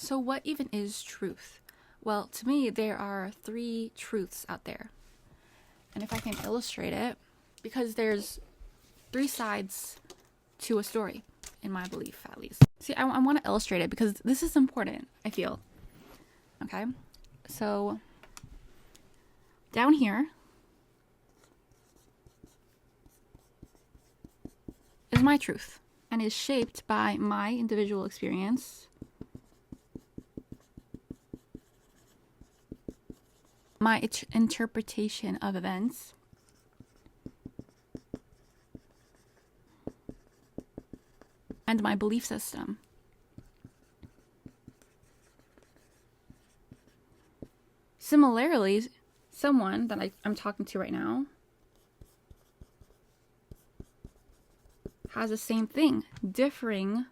So what even is truth? Well, to me, there are three truths out there. And if I can illustrate it, because there's three sides to a story, in my belief, at least. See, I want to illustrate it because this is important, I feel. Okay? So, down here is my truth and is shaped by my individual experience, my interpretation of events, and my belief system. Similarly, someone that I'm talking to right now has the same thing, differing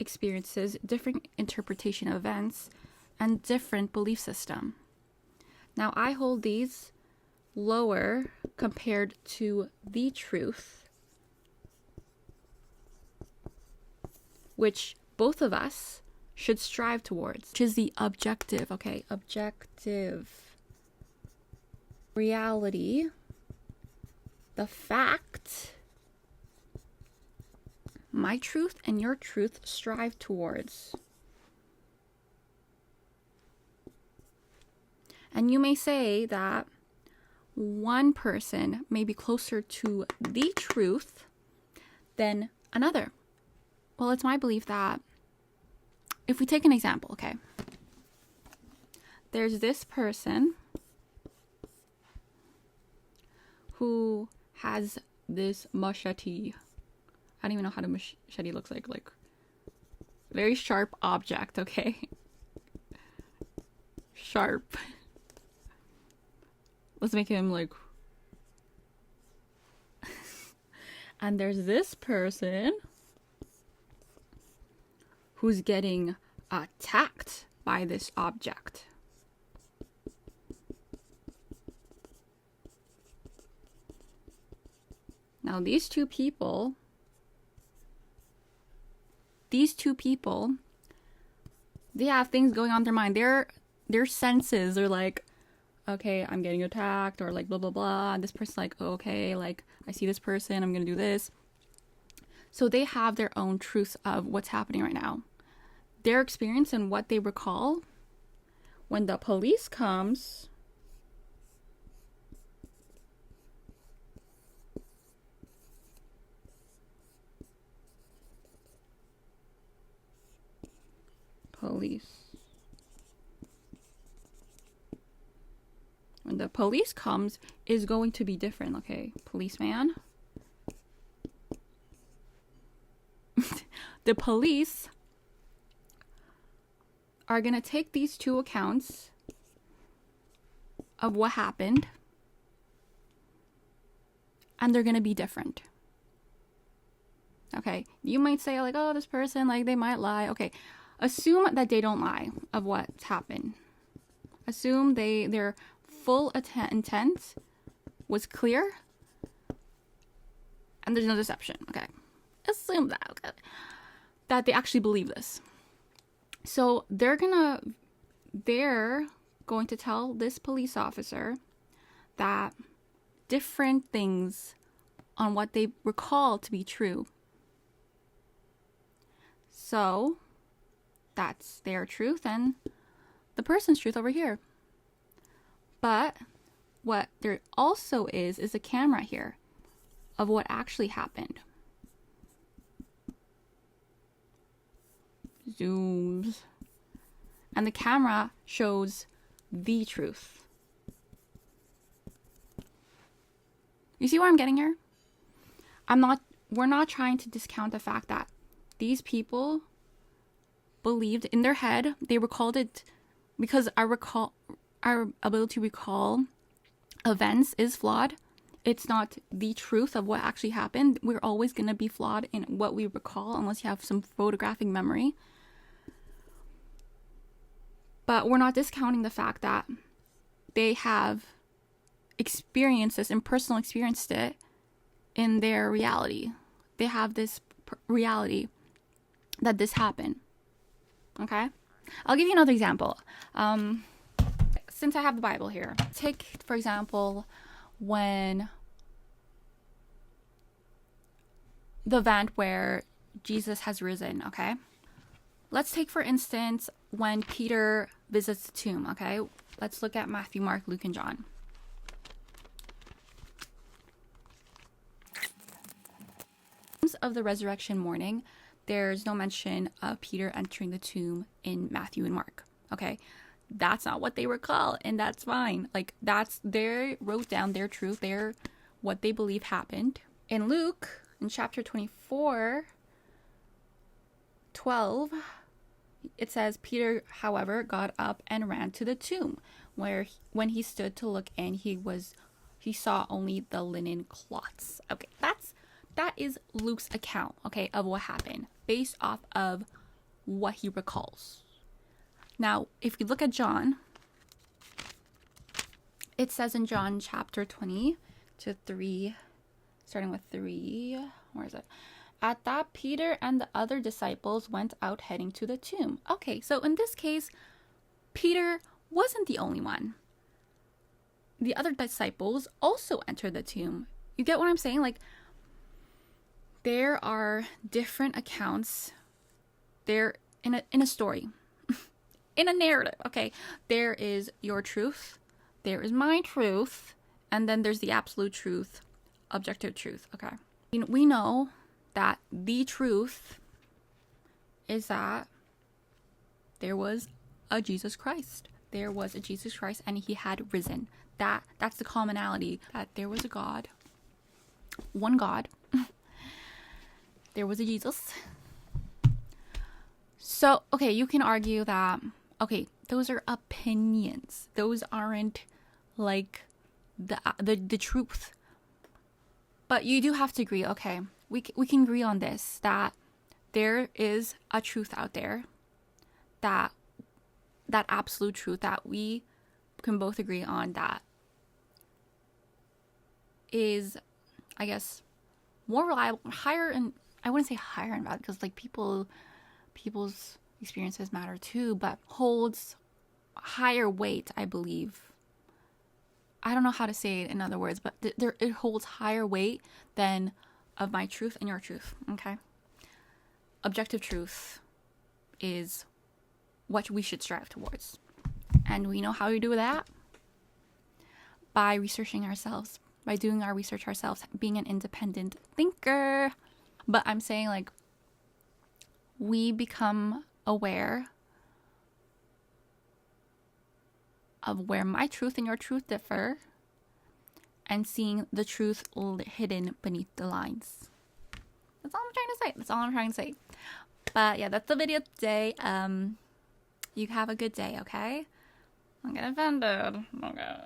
experiences, different interpretation of events, and different belief system. Now, I hold these lower compared to the truth, which both of us should strive towards, which is the objective, okay? Objective reality, the fact, my truth and your truth strive towards. And you may say that one person may be closer to the truth than another. Well, it's my belief that if we take an example, okay, there's this person who has this machete. I don't even know how the machete looks like very sharp object, okay? Sharp. Let's make him like... And there's this person who's getting attacked by this object. Now these two people, they have things going on in their mind. Their senses are like, okay, I'm getting attacked, or like blah blah blah. And this person's like, oh, okay, like I see this person, I'm gonna do this. So they have their own truths of what's happening right now. Their experience and what they recall. When the police comes, when the police comes is going to be different, okay? Policeman. The police are going to take these two accounts of what happened, and they're going to be different. Okay, you might say like, oh, this person, like they might lie. Okay, assume that they don't lie of what's happened. Assume their full intent was clear and there's no deception. Okay, assume that, okay, that they actually believe this. So they're going to tell this police officer that different things on what they recall to be true. So that's their truth and the person's truth over here. But what there also is a camera here of what actually happened. Zooms. And the camera shows the truth. You see where I'm getting here? We're not trying to discount the fact that these people believed in their head, they recalled it, because our ability to recall events is flawed. It's not the truth of what actually happened. We're always going to be flawed in what we recall unless you have some photographic memory. But we're not discounting the fact that they have experienced this and personal experienced it in their reality. They have this reality that this happened. Okay? I'll give you another example. Since I have the Bible here, take, for example, when the event where Jesus has risen, okay? Let's take, for instance, when Peter visits the tomb, okay? Let's look at Matthew, Mark, Luke, and John. Of the resurrection morning, there's no mention of Peter entering the tomb in Matthew and Mark, okay? That's not what they recall, and that's fine. Like, they wrote down their truth, what they believe happened. In Luke, in chapter 24:12, it says, Peter, however, got up and ran to the tomb, where when he stood to look in, he saw only the linen cloths. Okay, that is Luke's account, okay, of what happened, based off of what he recalls. Now, if you look at John, it says in John chapter 20 to 3, starting with 3, where is it? At that, Peter and the other disciples went out heading to the tomb. Okay, so in this case, Peter wasn't the only one. The other disciples also entered the tomb. You get what I'm saying? Like, there are different accounts. They're in a story. In a narrative, okay? There is your truth, there is my truth, and then there's the absolute truth, objective truth, okay? We know that the truth is that there was a Jesus Christ. There was a Jesus Christ, and he had risen. That's the commonality, that there was a God, one God. There was a Jesus. So, okay, you can argue that, okay, those are opinions. Those aren't like the truth. But you do have to agree, okay, we can agree on this, that there is a truth out there, that absolute truth that we can both agree on, that is, I guess, more reliable, higher, and I wouldn't say higher in value, because like people's experiences matter too, but holds higher weight, I believe. I don't know how to say it in other words, but it holds higher weight than of my truth and your truth, okay? Objective truth is what we should strive towards. And we know how to do that by researching ourselves, by doing our research ourselves, being an independent thinker. But I'm saying, like, we become aware of where my truth and your truth differ, and seeing the truth hidden beneath the lines. That's all I'm trying to say. But yeah, that's the video today. You have a good day, okay? I'm getting offended. Okay.